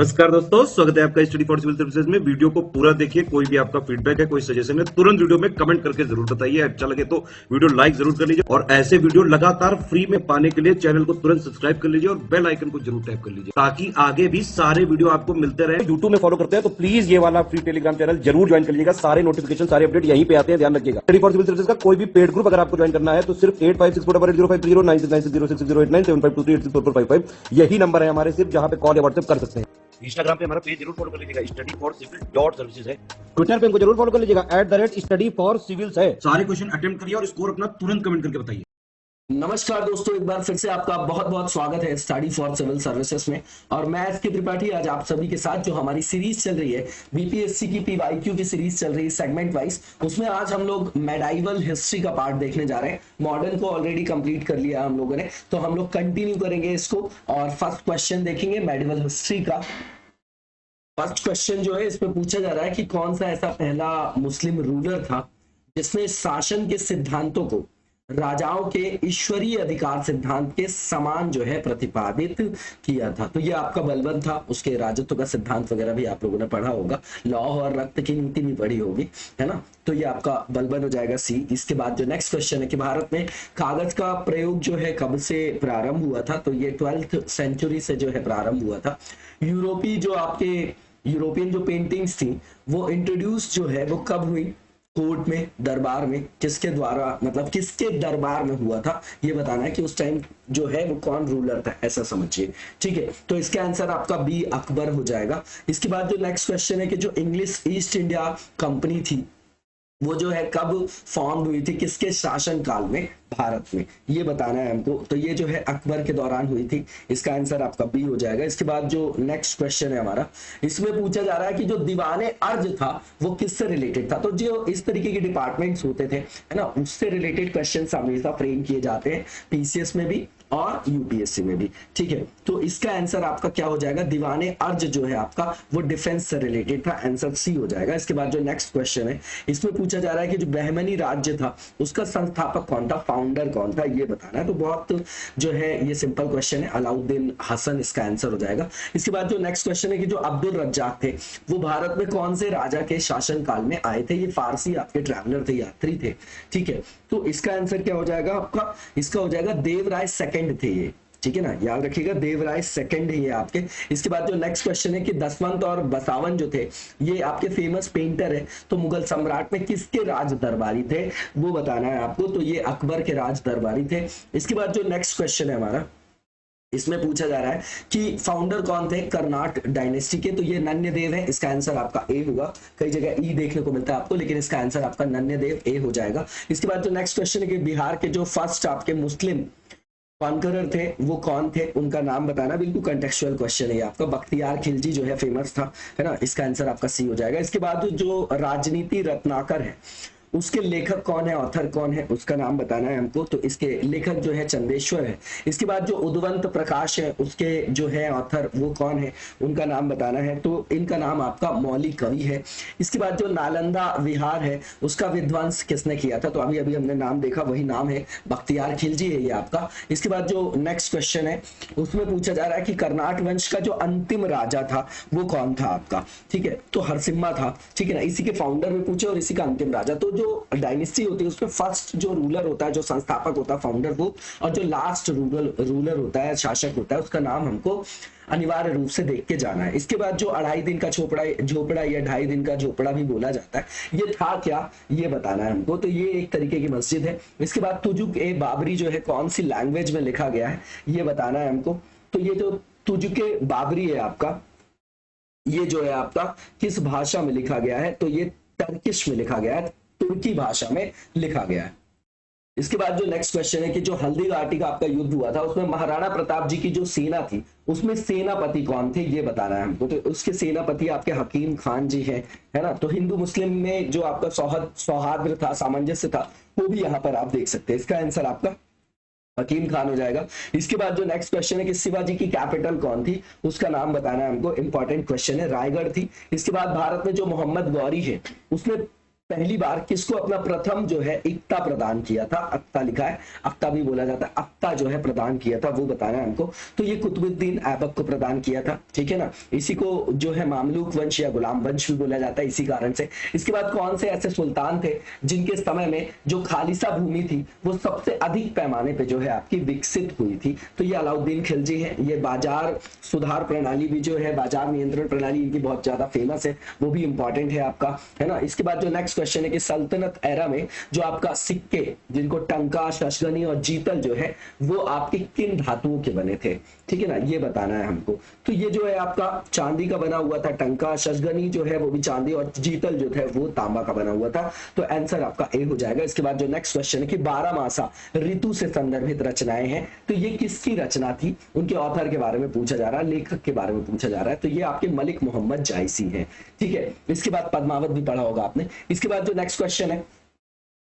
नमस्कार दोस्तों, स्वागत है आपका स्टडी फॉर सिविल सर्विसेज में। वीडियो को पूरा देखिए। कोई भी आपका फीडबैक है, कोई सजेशन है, तुरंत वीडियो में कमेंट करके जरूर बताइए। अच्छा लगे तो वीडियो लाइक जरूर कर लीजिए और ऐसे वीडियो लगातार फ्री में पाने के लिए चैनल को तुरंत सब्सक्राइब कर लीजिए और बेल आइकन को जरूर टैप कर लीजिए ताकि आगे भी सारे वीडियो आपको मिलते रहे। यूट्यूब में फॉलो करते हैं तो प्लीज ये वाला फ्री टेलीग्राम चैनल जरूर ज्वाइन कर लीजिएगा। सारे नोटिफिकेशन, सारे अपडेट यहीं पे आते हैं, ध्यान रखिएगा। स्टडी फॉर सिविल सर्विसेज का कोई भी पेड ग्रुप अगर आपको ज्वाइन करना है तो सिर्फ 8564805309697523860455 यही नंबर है हमारे, सिर्फ जहां पे कॉल या व्हाट्सएप कर सकते हैं। इंस्टाग्राम पे हमारा पेज जरूर फॉलो कर लीजिएगा, study for civil dot services है। ट्विटर पे हमको जरूर फॉलो कर लीजिएगा, @स्टडी फॉर सिविल्स है। सारे क्वेश्चन अटेम्प्ट करिए और स्कोर अपना तुरंत कमेंट करके बताइए। नमस्कार दोस्तों, एक बार फिर से आपका बहुत बहुत स्वागत है स्टडी फॉर सिविल सर्विसेज में। और मैं एस के त्रिपाठी आज आप सभी के साथ जो हमारी सीरीज चल रही है बीपीएससी की पीवाईक्यू की सीरीज चल रही है सेगमेंट वाइज, उसमें आज हम लोग मेडाइवल हिस्ट्री का पार्ट देखने जा रहे हैं। मॉडर्न को ऑलरेडी कंप्लीट कर लिया हम लोगों ने, तो हम लोग कंटिन्यू करेंगे इसको और फर्स्ट क्वेश्चन देखेंगे मेडाइवल हिस्ट्री का। फर्स्ट क्वेश्चन जो है इसमें पूछा जा रहा है कि कौन सा ऐसा पहला मुस्लिम रूलर था जिसने शासन के सिद्धांतों को राजाओं के ईश्वरीय अधिकार सिद्धांत के समान जो है प्रतिपादित किया था। तो ये आपका बलबन था, उसके राजत्व का सिद्धांत वगैरह भी आप लोगों ने पढ़ा होगा, लौह और रक्त की नीति भी पढ़ी होगी, है ना। तो ये आपका बलबन हो जाएगा सी। इसके बाद जो नेक्स्ट क्वेश्चन है कि भारत में कागज का प्रयोग जो है कब से प्रारंभ हुआ था, तो ये 12th सेंचुरी से जो है प्रारंभ हुआ था। यूरोपियन जो पेंटिंग्स थी वो इंट्रोड्यूस जो है वो कब हुई, कोर्ट में, दरबार में, किसके द्वारा, मतलब किसके दरबार में हुआ था, ये बताना है कि उस टाइम जो है वो कौन रूलर था, ऐसा समझिए। ठीक है, तो इसका आंसर आपका बी अकबर हो जाएगा। इसके बाद जो नेक्स्ट क्वेश्चन है कि जो इंग्लिश ईस्ट इंडिया कंपनी थी वो जो है कब फॉर्म हुई थी, किसके शासन काल में, भारत में, ये बताना है हमको। तो ये जो है अकबर के दौरान हुई थी, इसका आंसर आपका बी हो जाएगा। इसके बाद जो नेक्स्ट क्वेश्चन है हमारा, इसमें पूछा जा रहा है कि जो दीवाने अर्ज था वो किससे रिलेटेड था। तो जो इस तरीके के डिपार्टमेंट्स होते थे, है ना, उससे रिलेटेड क्वेश्चन हमेशा फ्रेम किए जाते हैं पीसीएस में भी और यूपीएससी में भी। ठीक है, तो इसका आंसर आपका क्या हो जाएगा, दीवाने अर्ज जो है आपका वो डिफेंस से रिलेटेड था, आंसर सी हो जाएगा। इसके बाद जो नेक्स्ट क्वेश्चन है इसमें पूछा जा रहा है कि जो बहमनी राज्य था उसका संस्थापक कौन था, फाउंडर कौन था, ये बताना है। तो बहुत जो है ये सिंपल क्वेश्चन है, अलाउद्दीन हसन इसका आंसर हो जाएगा। इसके बाद जो नेक्स्ट क्वेश्चन है कि जो अब्दुल रज्जाक थे वो भारत में कौन से राजा के शासन काल में आए थे, ये फारसी आपके ट्रैवलर थे, यात्री थे। ठीक है, तो इसका आंसर क्या हो जाएगा आपका, इसका हो जाएगा देवराय सेकंड थे ये। ठीक है ना, याद रखिएगा देवराय सेकंड ही है आपके। इसके बाद जो नेक्स्ट क्वेश्चन है कि दसवंत और बसावन जो थे ये आपके फेमस पेंटर है, तो मुगल सम्राट में किसके राज दरबारी थे वो बताना है आपको। तो ये अकबर के राज दरबारी थे। इसके बाद जो नेक्स्ट क्वेश्चन है हमारा, इसमें पूछा जा रहा है कि फाउंडर कौन थे कर्नाट डायनेस्टी के, तो ये नन्यदेव है, इसका आंसर आपका ए होगा। कई जगह ई देखने को मिलता है आपको, लेकिन इसका आंसर आपका नन्यदेव ए हो जाएगा। इसके बाद जो नेक्स्ट क्वेश्चन है कि बिहार के जो फर्स्ट आपके मुस्लिम कॉन्करर थे वो कौन थे, उनका नाम बताना। बिल्कुल कंटेक्चुअल क्वेश्चन है आपका, बख्तियार खिलजी जो है फेमस था, है ना, इसका आंसर आपका सी हो जाएगा। इसके बाद जो राजनीति रत्नाकर है उसके लेखक कौन है, ऑथर कौन है, उसका नाम बताना है हमको। तो इसके लेखक जो है चंदेश्वर है। इसके बाद जो उद्वंत प्रकाश है उसके जो है ऑथर वो कौन है, उनका नाम बताना है। तो इनका नाम आपका मौलिक कवि है। इसके बाद जो नालंदा विहार है उसका विध्वंस किसने किया था, तो अभी अभी हमने नाम देखा, वही नाम है, बख्तियार खिलजी है ये आपका। इसके बाद जो नेक्स्ट क्वेश्चन है उसमें पूछा जा रहा है कि कर्नाट वंश का जो अंतिम राजा था वो कौन था आपका। ठीक है, तो हरसिम्हा था। ठीक है ना, इसी के फाउंडर में पूछे और इसी का अंतिम राजा। तो जो डायनेस्टी होती है उसमें फर्स्ट जो रूलर होता है, जो संस्थापक होता है, फाउंडर वो, और जो लास्ट रूलर होता है, शासक होता है, उसका नाम हमको अनिवार्य रूप से देख के जाना है। इसके बाद जो 2.5 दिन का झोपड़ा या 2.5 दिन का झोपड़ा भी बोला जाता है, ये था क्या, ये बताना है हमको। तो ये एक तरीके की मस्जिद है। इसके बाद तुजुक ए बाबरी जो है कौन सी लैंग्वेज में लिखा गया है, ये बताना है हमको। तो ये जो तुजुक ए बाबरी है आपका, ये जो है आपका किस भाषा में लिखा गया है, तो ये टर्किश में लिखा गया है, तुर्की भाषा में लिखा गया है। इसके बाद जो नेक्स्ट क्वेश्चन है कि जो हल्दी घाटी का आपका युद्ध हुआ था उसमें महाराणा प्रताप जी की जो सेना थी उसमें सेनापति कौन थे, ये बताना है हमको। तो उसके सेनापति आपके हकीम खान जी हैं, है ना। तो हिंदू मुस्लिम में जो आपका सौहार्द था, सामंजस्य था, वो भी यहाँ पर आप देख सकते हैं। इसका आंसर आपका हकीम खान हो जाएगा। इसके बाद जो नेक्स्ट क्वेश्चन है कि शिवाजी की कैपिटल कौन थी, उसका नाम बताना है हमको। इंपॉर्टेंट क्वेश्चन है, रायगढ़ थी। इसके बाद भारत में जो मोहम्मद गौरी है उसने पहली बार किसको अपना प्रथम जो है इक्ता प्रदान किया था, अक्ता लिखा है, अक्ता भी बोला जाता है, अक्ता जो है प्रदान किया था वो बताना है हमको। तो ये कुतुबुद्दीन ऐबक को प्रदान किया था, ठीक है ना। इसी को जो है मामलूक वंश या गुलाम वंश भी बोला जाता है इसी कारण से। इसके बाद कौन से ऐसे सुल्तान थे जिनके समय में जो खालिसा भूमि थी वो सबसे अधिक पैमाने पे जो है आपकी विकसित हुई थी, तो ये अलाउद्दीन खिलजी है। ये बाजार सुधार प्रणाली भी जो है, बाजार नियंत्रण प्रणाली इनकी बहुत ज्यादा फेमस है, वो भी इंपॉर्टेंट है आपका, है ना। इसके बाद जो नेक्स्ट क्वेश्चन है कि सल्तनत एरा में जो आपका सिक्के जिनको टंका, शशगनी और जीतल जो है वो आपके किन धातुओं के बने थे, ठीक है ना, ये बताना है हमको। तो ये जो है आपका चांदी का बना हुआ था, टंका शशगनी जो है वो भी चांदी, और जीतल जो था वो तांबा का बना हुआ था। तो आंसर आपका ए हो जाएगा। इसके बाद जो नेक्स्ट क्वेश्चन है कि 12 मासा ऋतु से संदर्भित रचनाएं हैं, तो ये किसकी रचना थी, उनके ऑथर के बारे में पूछा जा रहा है, लेखक के बारे में पूछा जा रहा है। तो ये आपके मलिक मोहम्मद जायसी है, ठीक है। इसके बाद पद्मावत भी पढ़ा होगा आपने। इसके बाद जो नेक्स्ट क्वेश्चन है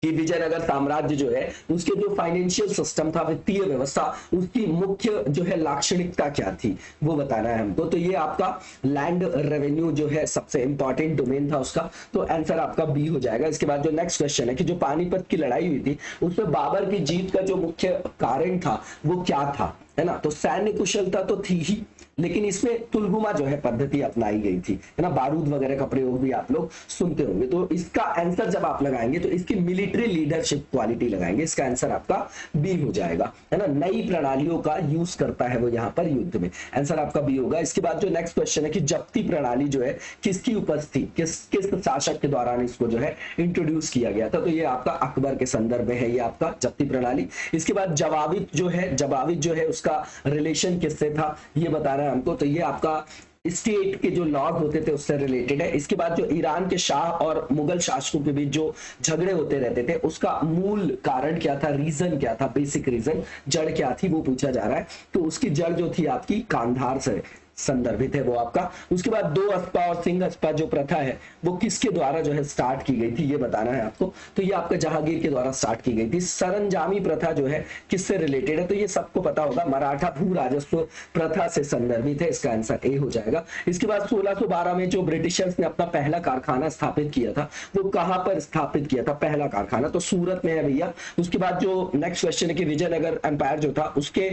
कि विजयनगर साम्राज्य जो है उसके जो फाइनेंशियल सिस्टम था, वित्तीय व्यवस्था, उसकी मुख्य जो है लाक्षणिकता क्या थी वो बताना है हमको। तो ये आपका लैंड रेवेन्यू जो है सबसे इंपॉर्टेंट डोमेन था उसका, तो आंसर आपका बी हो जाएगा। इसके बाद जो नेक्स्ट क्वेश्चन है कि जो पानीपत की लड़ाई हुई थी उसमें बाबर की जीत का जो मुख्य कारण था वो क्या था, है ना। तो सैन्य कुशलता तो थी ही, लेकिन इसमें तुलगुमा जो है पद्धति अपनाई गई थी, है ना, बारूद वगैरह का प्रयोग भी आप लोग सुनते होंगे। तो इसका आंसर जब आप लगाएंगे तो इसकी मिलिट्री लीडरशिप क्वालिटी लगाएंगे, इसका आंसर आपका बी हो जाएगा, है ना। नई प्रणालियों का यूज करता है वो यहाँ पर युद्ध में, आंसर आपका बी होगा। इसके बाद जो नेक्स्ट क्वेश्चन है कि जब्ती प्रणाली जो है किसकी उपज थी, किस शासक के दौरान इसको जो है इंट्रोड्यूस किया गया था, तो ये आपका अकबर के संदर्भ में है ये आपका जब्ती प्रणाली। इसके बाद जवाबित जो है उसका रिलेशन किससे था ये बता रहा है हमको, तो ये आपका स्टेट के जो लॉर्ड होते थे उससे रिलेटेड है। इसके बाद जो ईरान के शाह और मुगल शासकों के बीच जो झगड़े होते रहते थे उसका मूल कारण क्या था, रीजन क्या था, बेसिक रीजन, जड़ क्या थी वो पूछा जा रहा है। तो उसकी जड़ जो थी आपकी कांधार से संदर्भित है वो आपका। उसके बाद दो अस्पा और सिंह अस्पा जो प्रथा है वो किसके द्वारा जो है स्टार्ट की गई थी ये बताना है आपको, तो ये आपका जहांगीर के द्वारा स्टार्ट की गई थी। सरंजामी प्रथा जो है किससे रिलेटेड है, तो ये सबको पता होगा, मराठा भू राजस्व प्रथा से संदर्भित है, इसका आंसर ए हो जाएगा। इसके बाद 1612 में जो ब्रिटिशर्स ने अपना पहला कारखाना स्थापित किया था वो कहां पर स्थापित किया था, पहला कारखाना तो सूरत में है भैया। उसके बाद जो नेक्स्ट क्वेश्चन है कि विजयनगर एम्पायर जो था उसके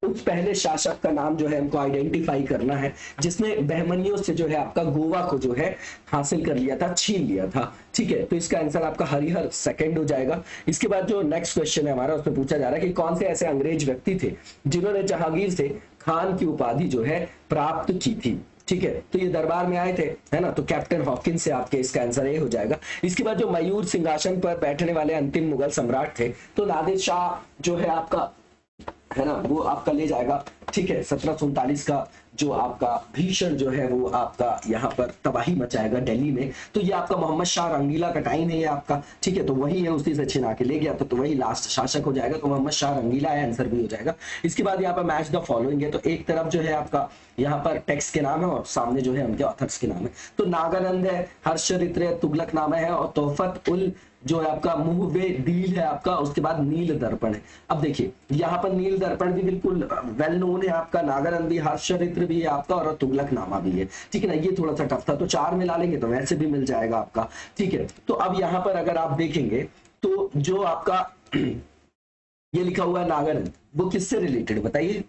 उस पहले शासक का नाम जो है हमको आइडेंटिफाई करना है जिसने बहमनियों से जो है आपका गोवा को जो है हासिल कर लिया था, छीन लिया था, ठीक है। तो इसका आंसर आपका हरिहर सेकंड हो जाएगा। इसके बाद जो नेक्स्ट क्वेश्चन है हमारा उसमें पूछा जा रहा है कि कौन से ऐसे अंग्रेज व्यक्ति थे जिन्होंने जहांगीर से खान की उपाधि जो है प्राप्त की थी, ठीक है। तो ये दरबार में आए थे, है ना, तो कैप्टन हॉकिंस से आपके इसका आंसर ये हो जाएगा। इसके बाद जो मयूर सिंहासन पर बैठने वाले अंतिम मुगल सम्राट थे तो नादिर शाह जो है आपका, है ना, वो आपका ले जाएगा, ठीक है। 1747 का जो आपका भीषण जो है वो आपका यहाँ पर तबाही मचाएगा दिल्ली में, तो ये आपका मोहम्मद शाह रंगीला का टाइम है ये आपका, ठीक है। तो वही है, उसी से छिना के ले गया तो वही लास्ट शासक हो जाएगा, तो मोहम्मद शाह रंगीला है, आंसर भी हो जाएगा। इसके बाद यहाँ पर मैच द फॉलोइंग है, तो एक तरफ जो है आपका यहाँ पर टेक्स्ट के नाम है और सामने जो है उनके ऑथर्स के नाम है। तो नागानंद है, हर्षचरित्र है, तुगलकनामा है और तोहफत उल जो है आपका मुहवे दील है आपका, उसके बाद नील दर्पण है। अब देखिए यहाँ पर नील दर्पण भी बिल्कुल वेल नोन है आपका, नागानंद भी, हर्षचरित्र भी है आपका और तुगलकनामा भी है, ठीक है ना। ये थोड़ा सा टफ था तो 4 मिला लेंगे तो वैसे भी मिल जाएगा आपका, ठीक है। तो अब यहाँ पर अगर आप देखेंगे तो जो आपका ये लिखा हुआ है नागानंद वो किससे रिलेटेड बताइए।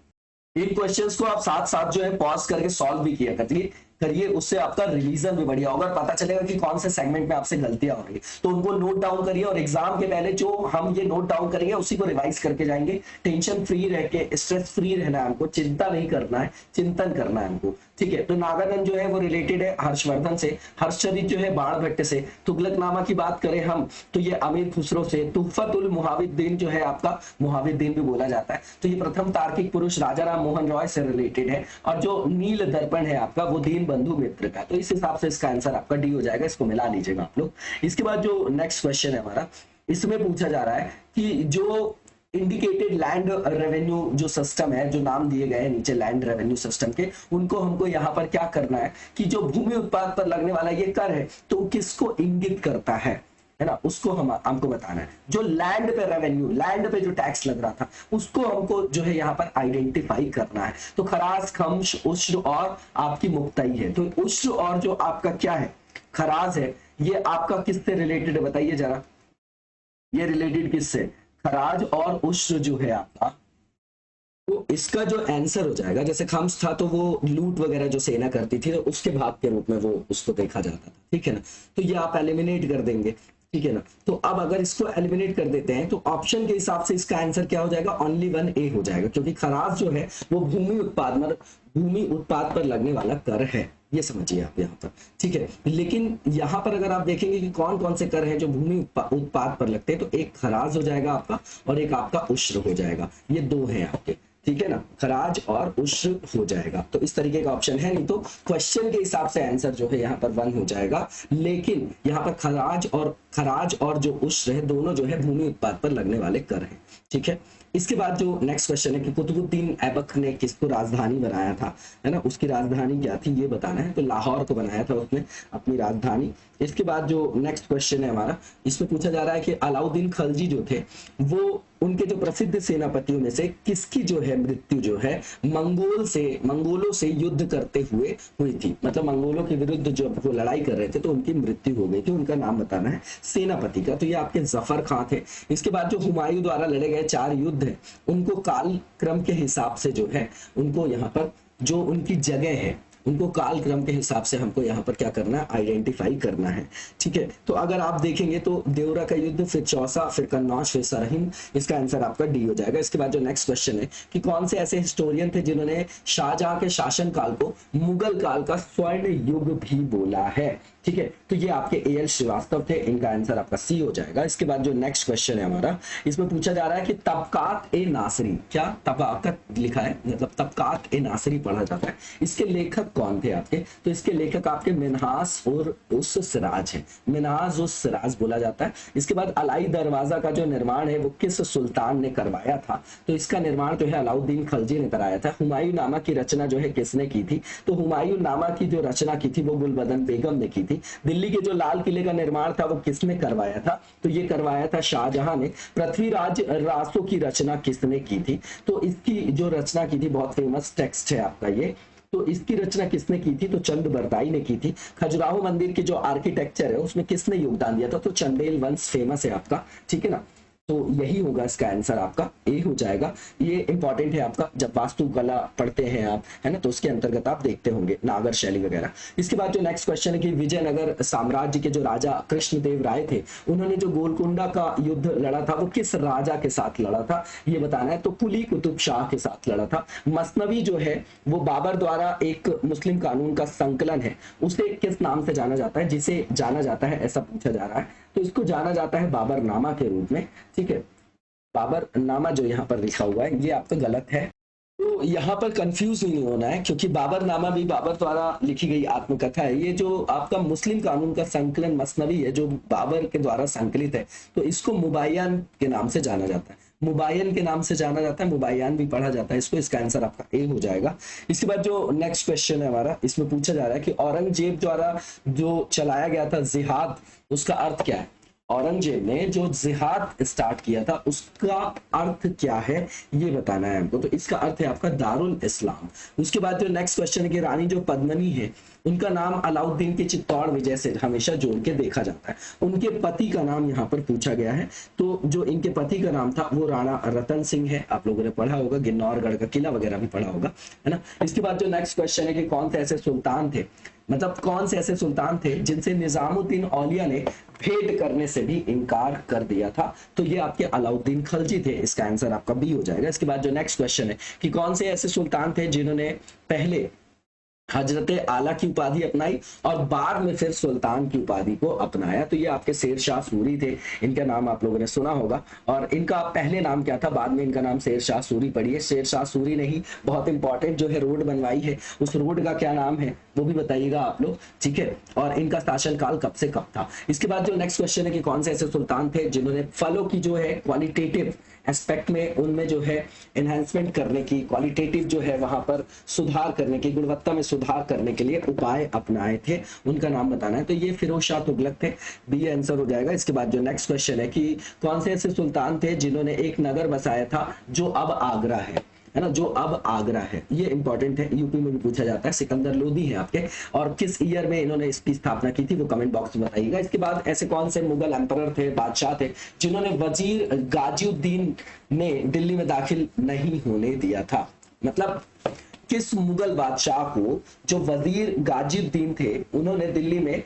इन क्वेश्चंस को आप साथ साथ जो है पॉज करके सॉल्व भी किया करिए, उससे आपका रिवीजन भी बढ़िया होगा और पता चलेगा कि कौन से सेगमेंट में आपसे गलतियां हो रही है, तो उनको नोट डाउन करिए और एग्जाम के पहले जो हम ये नोट डाउन करेंगे उसी को रिवाइज करके जाएंगे। टेंशन फ्री रह के, स्ट्रेस फ्री रहना है हमको, चिंता नहीं करना है, चिंतन करना है हमको, ठीक है। तो नागानंद जो है वो रिलेटेड है हर्षवर्धन से, हर्षचरित जो है बाणभट्ट से, तुगलकनामा की बात करें हम तो ये अमीर खुसरो से, तुहफत उल मुहाविद्दीन जो है आपका, मुहाविद्दीन भी बोला जाता है, तो ये प्रथम तार्किक पुरुष राजा राम मोहन रॉय से रिलेटेड है। और जो नील दर्पण है आपका वो दीन बंधु मित्र का, तो इस हिसाब से इसका आंसर आपका डी हो जाएगा, इसको मिला लीजिएगा आप लोग। इसके बाद जो नेक्स्ट क्वेश्चन है हमारा, इसमें पूछा जा रहा है कि जो इंडिकेटेड लैंड रेवेन्यू जो सिस्टम है, जो नाम दिए गए हैं नीचे लैंड रेवेन्यू सिस्टम के, उनको हमको यहाँ पर क्या करना है कि जो भूमि उत्पाद पर लगने वाला ये कर है तो किसको इंगित करता है ना, उसको हमको बताना है। जो लैंड पे रेवेन्यू, लैंड पे जो टैक्स लग रहा था उसको हमको जो है यहाँ पर आइडेंटिफाई करना है। तो खराज, खम्स, उश्र और आपकी मुक्ताई है। तो उश्र और जो आपका क्या है खराज है ये आपका किससे रिलेटेड है बताइए जरा, ये रिलेटेड किससे, खराज और उश्र जो है आपका, तो इसका जो आंसर हो जाएगा, जैसे खम्स था तो वो लूट वगैरह जो सेना करती थी तो उसके भाग के रूप में वो उसको देखा जाता था, ठीक है ना। तो ये आप एलिमिनेट कर देंगे, ठीक है ना। तो अब अगर इसको एलिमिनेट कर देते हैं तो ऑप्शन के हिसाब से इसका आंसर क्या हो जाएगा, ओनली वन ए हो जाएगा, क्योंकि खराज जो है वो भूमि उत्पाद पर लगने वाला कर है, ये समझिए आप यहाँ पर, ठीक है। लेकिन यहाँ पर अगर आप देखेंगे कि कौन कौन से कर हैं जो भूमि उत्पाद पर लगते हैं, तो एक खराज हो जाएगा आपका और एक आपका उश्र हो जाएगा, ये दो हैं आपके, ठीक है ना, खराज और उश्र हो जाएगा। तो इस तरीके का ऑप्शन है, नहीं तो क्वेश्चन के हिसाब से आंसर जो है यहाँ पर वन हो जाएगा, लेकिन यहाँ पर खराज और जो उश्र है दोनों जो है भूमि उत्पाद पर लगने वाले कर हैं, ठीक है। इसके बाद जो नेक्स्ट क्वेश्चन है कि कुतुबुद्दीन ऐबक ने किसको राजधानी बनाया था, है ना, उसकी राजधानी क्या थी ये बताना है, तो लाहौर को बनाया था उसने अपनी राजधानी। इसके बाद जो नेक्स्ट क्वेश्चन है हमारा, इसमें पूछा जा रहा है कि अलाउद्दीन खलजी जो थे वो उनके जो प्रसिद्ध सेनापतियों में से किसकी जो है मृत्यु जो है मंगोलों से युद्ध करते हुए हुई थी, मतलब मंगोलों के विरुद्ध जब वो लड़ाई कर रहे थे तो उनकी मृत्यु हो गई थी, उनका नाम बताना है सेनापति का, तो ये आपके जफर खां थे। इसके बाद जो हुमायूं द्वारा लड़े गए 4 युद्ध है उनको काल क्रम के हिसाब से जो है उनको यहाँ पर जो उनकी जगह है उनको काल क्रम के हिसाब से हमको यहाँ पर क्या करना है, आइडेंटिफाई करना है, ठीक है। तो अगर आप देखेंगे तो देवरा का युद्ध, फिर चौसा, फिर कन्नौज, फिर सरहिंद, इसका आंसर आपका डी हो जाएगा। इसके बाद जो नेक्स्ट क्वेश्चन है कि कौन से ऐसे हिस्टोरियन थे जिन्होंने शाहजहां के शासन काल को मुगल काल का स्वर्ण युग भी बोला है, ठीक है। तो ये आपके एल श्रीवास्तव थे, इनका आंसर आपका सी हो जाएगा। इसके बाद जो नेक्स्ट क्वेश्चन है हमारा, इसमें पूछा जा रहा है कि तबकात ए नासरी, क्या तबकात लिखा है मतलब तबकात ए नासरी पढ़ा जाता है, इसके लेखक कौन थे आपके, तो इसके लेखक आपके मिन्हास और उस सिराज है, मिन्हास उस सिराज बोला जाता है। इसके बाद अलाई दरवाजा का जो निर्माण है वो किस सुल्तान ने करवाया था, तो इसका निर्माण जो है अलाउद्दीन खलजी ने कराया था। हुमायूं नामा की रचना जो है किसने की थी, तो हुमायूं नामा की जो रचना की थी वो गुलबदन बेगम ने की थी। दिल्ली के जो लाल किले का निर्माण था वो किसने करवाया था, तो ये करवाया था शाहजहां ने। पृथ्वीराज रासो की रचना किसने की थी, तो इसकी जो रचना की थी बहुत फेमस टेक्स्ट है आपका ये, तो इसकी रचना किसने की थी, तो चंद बरदाई ने की थी। खजुराहो मंदिर की जो आर्किटेक्चर है उसमें किसने योगदान दिया था, तो चंदेल वंश फेमस है आपका, ठीक है ना। तो यही होगा इसका आंसर आपका ए हो जाएगा। ये इंपॉर्टेंट है आपका, जब वास्तुकला पढ़ते हैं आप, है ना, तो उसके अंतर्गत आप देखते होंगे नागर शैली वगैरह। इसके बाद जो नेक्स्ट क्वेश्चन है कि विजयनगर साम्राज्य के जो राजा कृष्णदेव राय थे उन्होंने जो गोलकुंडा का युद्ध लड़ा था वो किस राजा के साथ लड़ा था, ये बताना है, तो कुली कुतुब शाह के साथ लड़ा था। मसनवी जो है वो बाबर द्वारा एक मुस्लिम कानून का संकलन है, उसे किस नाम से जाना जाता है, जिसे जाना जाता है ऐसा पूछा जा रहा है, तो इसको जाना जाता है बाबरनामा के रूप में, ठीक है। बाबरनामा जो यहाँ पर लिखा हुआ है ये आपका गलत है, तो यहाँ पर कंफ्यूज नहीं होना है, क्योंकि बाबरनामा भी बाबर द्वारा लिखी गई आत्मकथा है। ये जो आपका मुस्लिम कानून का संकलन मसनवी है जो बाबर के द्वारा संकलित है, तो इसको मुबायन के नाम से जाना जाता है, मुबायन के नाम से जाना जाता है, मुबायन भी पढ़ा जाता है इसको, इसका आंसर आपका ए हो जाएगा। इसके बाद जो नेक्स्ट क्वेश्चन है हमारा, इसमें पूछा जा रहा है कि औरंगजेब द्वारा जो चलाया गया था जिहाद, उसका अर्थ क्या है, औरंगजेब ने जो जिहाद स्टार्ट किया था उसका अर्थ क्या है ये बताना है हमको, तो इसका अर्थ है आपका दारुल इस्लाम। उसके बाद जो नेक्स्ट क्वेश्चन है कि रानी जो पद्मिनी है उनका नाम अलाउद्दीन के चित्तौड़ विजय से हमेशा जोड़ के देखा जाता है, उनके पति का नाम यहाँ पर पूछा गया है, तो जो इनके पति का नाम था वो राणा रतन सिंह है, आप लोगों ने पढ़ा होगा, गिन्नौरगढ़ का किला वगैरह भी पढ़ा होगा, है ना। इसके बाद जो नेक्स्ट क्वेश्चन है कि कौन से ऐसे सुल्तान थे, मतलब कौन से ऐसे सुल्तान थे जिनसे निजामुद्दीन औलिया ने भेंट करने से भी इनकार कर दिया था, तो ये आपके अलाउद्दीन खलजी थे, इसका आंसर आपका बी हो जाएगा। इसके बाद जो नेक्स्ट क्वेश्चन है कि कौन से ऐसे सुल्तान थे जिन्होंने पहले हजरत आला की उपाधि अपनाई और बाद में फिर सुल्तान की उपाधि को अपनाया, तो ये आपके शेर शाह सूरी थे, इनका नाम आप लोगों ने सुना होगा, और इनका पहले नाम क्या था, बाद में इनका नाम शेर शाह सूरी पढ़िए, शेर शाह सूरी ने ही बहुत इंपॉर्टेंट जो है रोड बनवाई है, उस रोड का क्या नाम है वो भी बताइएगा आप लोग, ठीक है, और इनका शासनकाल कब से कब था। इसके बाद जो नेक्स्ट क्वेश्चन है कि कौन से ऐसे सुल्तान थे जिन्होंने फलों की जो है क्वालिटेटिव एस्पेक्ट में उनमें जो है एनहांसमेंट करने की, क्वालिटेटिव जो है वहां पर सुधार करने की, गुणवत्ता में सुधार करने के लिए उपाय अपनाए थे, उनका नाम बताना है, तो ये फिरोज शाह तुगलक थे, बी आंसर हो जाएगा। इसके बाद जो नेक्स्ट क्वेश्चन है कि कौन से ऐसे सुल्तान थे जिन्होंने एक नगर बसाया था जो अब आगरा है, है ना, जो अब आगरा है। ये इंपॉर्टेंट है, यूपी में भी पूछा जाता है। सिकंदर लोदी है आपके, और किस ईयर में इन्होंने इसकी स्थापना की थी वो कमेंट बॉक्स में बताइएगा। इसके बाद ऐसे कौन से मुगल एम्परर थे, बादशाह थे, जिन्होंने वजीर गाजिउद्दीन ने दिल्ली में दाखिल नहीं होने दिया था? मतलब किस मुगल बादशाह को जो वजीर गाजिउद्दीन थे उन्होंने दिल्ली में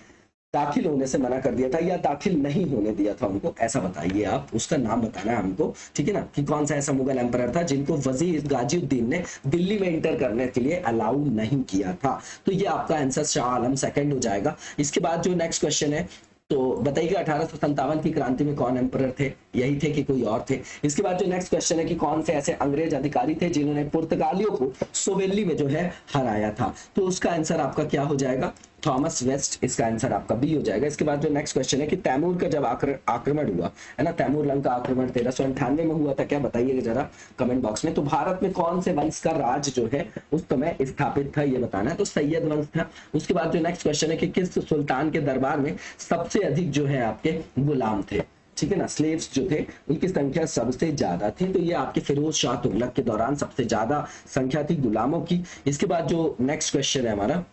दाखिल होने से मना कर दिया था या दाखिल नहीं होने दिया था उनको, ऐसा बताइए आप, उसका नाम बताना है हमको, ठीक है ना, कि कौन सा ऐसा मुगल एम्परर था जिनको वजीर गाजिउद्दीन ने दिल्ली में एंटर करने के लिए अलाउ नहीं किया था। तो ये आपका आंसर शाह आलम सेकंड हो जाएगा। इसके बाद जो नेक्स्ट क्वेश्चन है, तो बताइएगा 1857 की क्रांति में कौन एम्परर थे, यही थे कि कोई और थे? इसके बाद जो नेक्स्ट क्वेश्चन है कि कौन से ऐसे अंग्रेज अधिकारी थे जिन्होंने पुर्तगालियों को सोवेली में जो है हराया था? तो उसका आंसर आपका क्या हो जाएगा? थॉमस वेस्ट, इसका आंसर आपका बी हो जाएगा। इसके बाद जो नेक्स्ट क्वेश्चन है कि तैमूर का जब आक्रमण हुआ है ना, तैमूर लंका आक्रमण 1398 में हुआ था, क्या बताइएगा जरा कमेंट बॉक्स में। तो भारत में कौन से वंश का राज जो है उस समय स्थापित था, ये बताना है। तो सैयद वंश था। उसके बाद जो नेक्स्ट क्वेश्चन है कि किस सुल्तान के दरबार में सबसे अधिक जो है आपके गुलाम थे, ठीक है ना, स्लेव्स जो थे उनकी संख्या सबसे ज्यादा थी? तो ये आपके फिरोज शाह तुगलक के दौरान सबसे ज्यादा संख्या थी गुलामों की। इसके बाद जो नेक्स्ट क्वेश्चन है हमारा,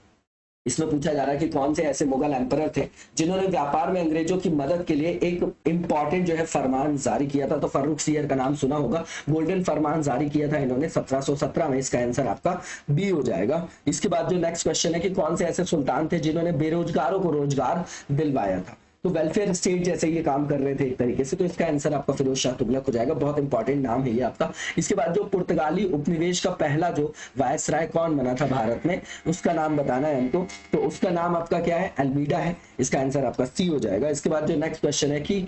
इसमें पूछा जा रहा है कि कौन से ऐसे मुगल एम्परर थे जिन्होंने व्यापार में अंग्रेजों की मदद के लिए एक इंपॉर्टेंट जो है फरमान जारी किया था? तो फर्रुख सियर का नाम सुना होगा, गोल्डन फरमान जारी किया था इन्होंने 1717 में। इसका आंसर आपका बी हो जाएगा। इसके बाद जो नेक्स्ट क्वेश्चन है कि कौन से ऐसे सुल्तान थे जिन्होंने बेरोजगारों को रोजगार दिलवाया था? तो वेलफेयर स्टेट जैसे ये काम कर रहे थे एक तरीके से। तो इसका आंसर आपका फिरोज शाह तुगलक हो जाएगा। बहुत इंपॉर्टेंट नाम है ये आपका। इसके बाद जो पुर्तगाली उपनिवेश का पहला जो वायसराय कौन बना था भारत में, उसका नाम बताना है हमको। तो उसका नाम आपका क्या है? अल्मीडा है। इसका आंसर आपका सी हो जाएगा। इसके बाद जो नेक्स्ट क्वेश्चन है कि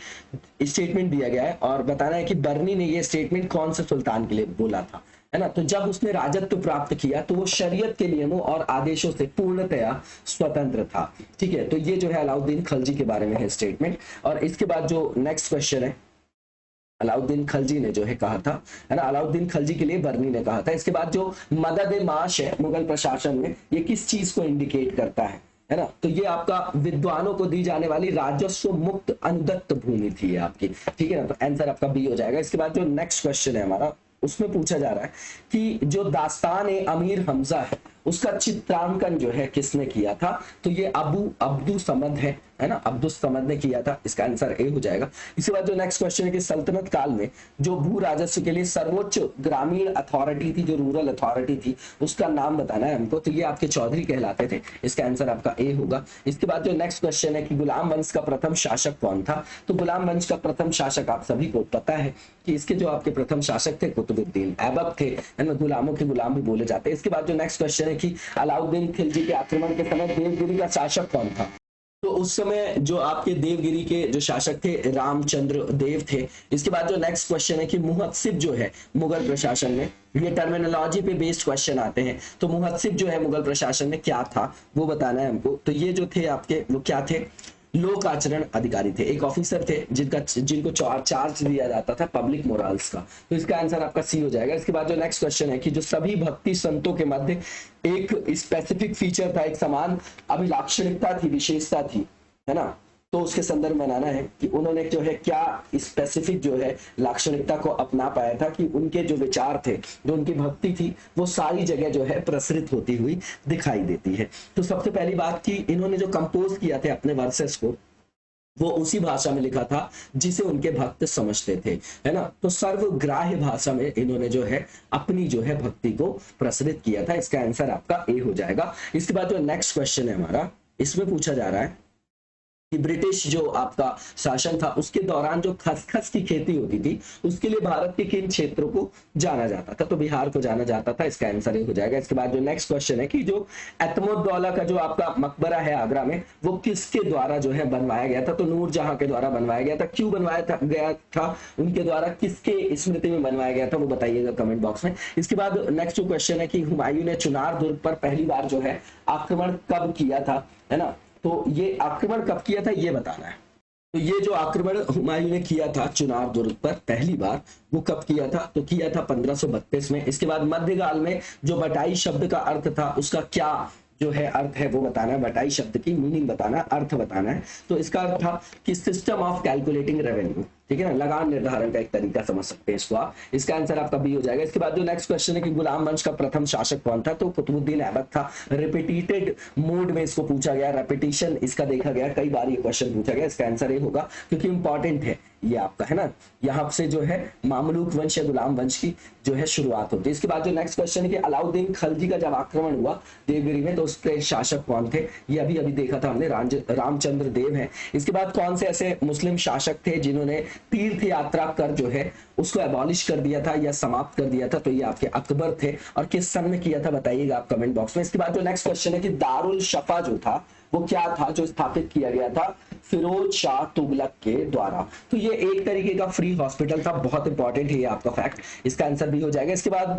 स्टेटमेंट दिया गया है और बताना है कि बर्नी ने ये स्टेटमेंट कौन से सुल्तान के लिए बोला था, है ना। तो जब उसने राजत्व प्राप्त किया तो वो शरीयत के नियमों और आदेशों से पूर्णतया स्वतंत्र था, ठीक है। तो ये जो है अलाउद्दीन खलजी के बारे में है स्टेटमेंट। और इसके बाद जो नेक्स्ट क्वेश्चन है, अलाउद्दीन खलजी ने जो है कहा था, है ना, अलाउद्दीन खलजी के लिए बर्नी ने कहा था। इसके बाद जो मदद माश है मुगल प्रशासन में, ये किस चीज को इंडिकेट करता है ना? तो ये आपका विद्वानों को दी जाने वाली राजस्व मुक्त अनुदत्त भूमि थी आपकी, ठीक है ना। तो आंसर आपका बी हो जाएगा। इसके बाद जो नेक्स्ट क्वेश्चन है हमारा, उसमें पूछा जा रहा है कि जो दास्तान ए अमीर हमजा है उसका चित्रांकन जो है किसने किया था? तो ये अब्दुल समद है ना, अब्दुल समद ने किया था। इसका आंसर ए हो जाएगा। इसके बाद जो नेक्स्ट क्वेश्चन है कि सल्तनत काल में जो भू राजस्व के लिए सर्वोच्च ग्रामीण अथॉरिटी थी, जो रूरल अथॉरिटी थी, उसका नाम बताना है हमको। तो ये आपके चौधरी कहलाते थे। इसका आंसर आपका ए होगा। इसके बाद जो नेक्स्ट क्वेश्चन है कि गुलाम वंश का प्रथम शासक कौन था? तो गुलाम वंश का प्रथम शासक आप सभी को पता है कि इसके जो आपके प्रथम शासक थे कुतुबुद्दीन ऐबक थे, है ना, गुलामों के गुलाम भी बोले जाते हैं। इसके बाद जो नेक्स्ट क्वेश्चन है कि अलाउद्दीन खिलजी के आक्रमण के समय देवगिरी का शासक कौन था? तो उस समय जो आपके देवगिरी के जो शासक थे रामचंद्र देव थे। इसके बाद जो नेक्स्ट क्वेश्चन है कि मुहत्सिब जो है मुगल प्रशासन में, ये टर्मिनोलॉजी पे बेस्ड क्वेश्चन आते हैं, तो मुहत्सिब जो है मुगल प्रशासन में क्या था वो बताना है हमको। तो ये जो थे आपके, वो क्या थे? लोक आचरण अधिकारी थे, एक ऑफिसर थे जिनको चार्ज दिया जाता था पब्लिक मोरल्स का। तो इसका आंसर आपका सी हो जाएगा। इसके बाद जो नेक्स्ट क्वेश्चन है कि जो सभी भक्ति संतों के मध्य एक स्पेसिफिक फीचर था, एक समान अभिलाक्षणिकता थी, विशेषता थी, है ना, तो उसके संदर्भ में बनाना है कि उन्होंने जो है क्या स्पेसिफिक जो है लाक्षणिकता को अपना पाया था कि उनके जो विचार थे, जो उनकी भक्ति थी, वो सारी जगह जो है प्रसरित होती हुई दिखाई देती है। तो सबसे पहली बात कि इन्होंने जो कंपोज किया थे अपने वर्सेस को, वो उसी भाषा में लिखा था जिसे उनके भक्त समझते थे, है ना। तो सर्वग्राह्य भाषा में इन्होंने जो है अपनी जो है भक्ति को प्रसरित किया था। इसका आंसर आपका ए हो जाएगा। इसके बाद जो नेक्स्ट क्वेश्चन है हमारा, इसमें पूछा जा रहा है कि ब्रिटिश जो आपका शासन था उसके दौरान जो खसखस की खेती होती थी उसके लिए भारत के किन क्षेत्रों को जाना जाता था? तो बिहार को जाना जाता था। इसका आंसर हो जाएगा। इसके बाद जो नेक्स्ट क्वेश्चन है कि जो एतमुद्दौला का जो आपका मकबरा है आगरा में, वो किसके द्वारा जो है बनवाया गया था? तो नूरजहां के द्वारा बनवाया गया था। क्यों बनवाया गया था उनके द्वारा, किसके स्मृति में बनवाया गया था, वो बताइएगा कमेंट बॉक्स में। इसके बाद नेक्स्ट जो क्वेश्चन है कि हुमायूं ने चुनार दुर्ग पर पहली बार जो है आक्रमण कब किया था, है ना। तो ये आक्रमण कब किया था ये बताना है। तो ये जो आक्रमण हुमायूं ने किया था चुनार दुर्ग पर पहली बार, वो कब किया था? तो किया था 1532 में। इसके बाद मध्यकाल में जो बटाई शब्द का अर्थ था उसका क्या जो है अर्थ है वो बताना है। बटाई शब्द की मीनिंग बताना है, अर्थ बताना है। तो इसका अर्थ था कि सिस्टम ऑफ कैलकुलेटिंग रेवेन्यू, ठीक है ना, लगान निर्धारण का एक तरीका समझ सकते हैं इसको आप। इसका आंसर आपका बी हो जाएगा। इसके बाद जो नेक्स्ट क्वेश्चन है कि गुलाम वंश का प्रथम शासक कौन था, तो कुतुबुद्दीन ऐबक था। रिपीटेड मोड में इसको पूछा गया, रेपिटेशन इसका देखा गया, कई बार ये क्वेश्चन पूछा गया। इसका आंसर ये होगा क्योंकि इंपॉर्टेंट है ये आपका, है ना। यहाँ से जो है मामलूक वंश या गुलाम वंश की जो है शुरुआत होती है। इसके बाद जो नेक्स्ट क्वेश्चन है कि अलाउद्दीन खलजी का जब आक्रमण हुआ देवगिरी में, तो उसके शासक कौन थे, ये अभी अभी देखा था हमने, रामचंद्र देव है। इसके बाद कौन से ऐसे मुस्लिम शासक थे जिन्होंने तीर्थ यात्रा कर जो है उसको एबॉलिश कर दिया था या समाप्त कर दिया था, तो ये आपके अकबर थे। और किस सन में किया था बताइएगा आप कमेंट बॉक्स में। इसके बाद जो नेक्स्ट क्वेश्चन है कि दारुल शफा जो था वो क्या था, जो स्थापित किया गया था फिरोज शाह तुगलक के द्वारा। तो ये एक तरीके का फ्री हॉस्पिटल था, बहुत इंपॉर्टेंट है ये आपका फैक्ट। इसका आंसर भी हो जाएगा। इसके बाद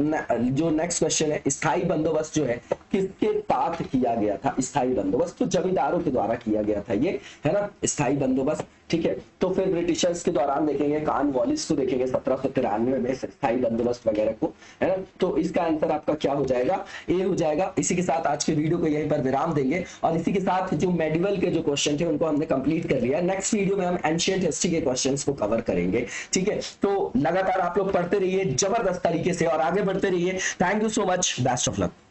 जो नेक्स्ट क्वेश्चन है, स्थायी बंदोबस्त जो है किसके तहत किया गया था। स्थायी बंदोबस्त तो जमींदारों के द्वारा किया गया था ये, है ना, स्थायी बंदोबस्त। ठीक है, तो फिर ब्रिटिशर्स के दौरान देखेंगे, कॉर्नवालिस को देखेंगे 1793 में स्थायी बंदोबस्त वगैरह को, है ना। तो इसका आंसर आपका क्या हो जाएगा, ए हो जाएगा। इसी के साथ आज के वीडियो को यहीं पर विराम देंगे और इसी के साथ जो मेडिवल के जो क्वेश्चन थे उनको हमने कंप्लीट कर लिया। नेक्स्ट वीडियो में हम एंशिएंट हिस्ट्री के क्वेश्चंस को कवर करेंगे। ठीक है, तो लगातार आप लोग पढ़ते रहिए जबरदस्त तरीके से और आगे बढ़ते रहिए। Thank you so much, best of luck.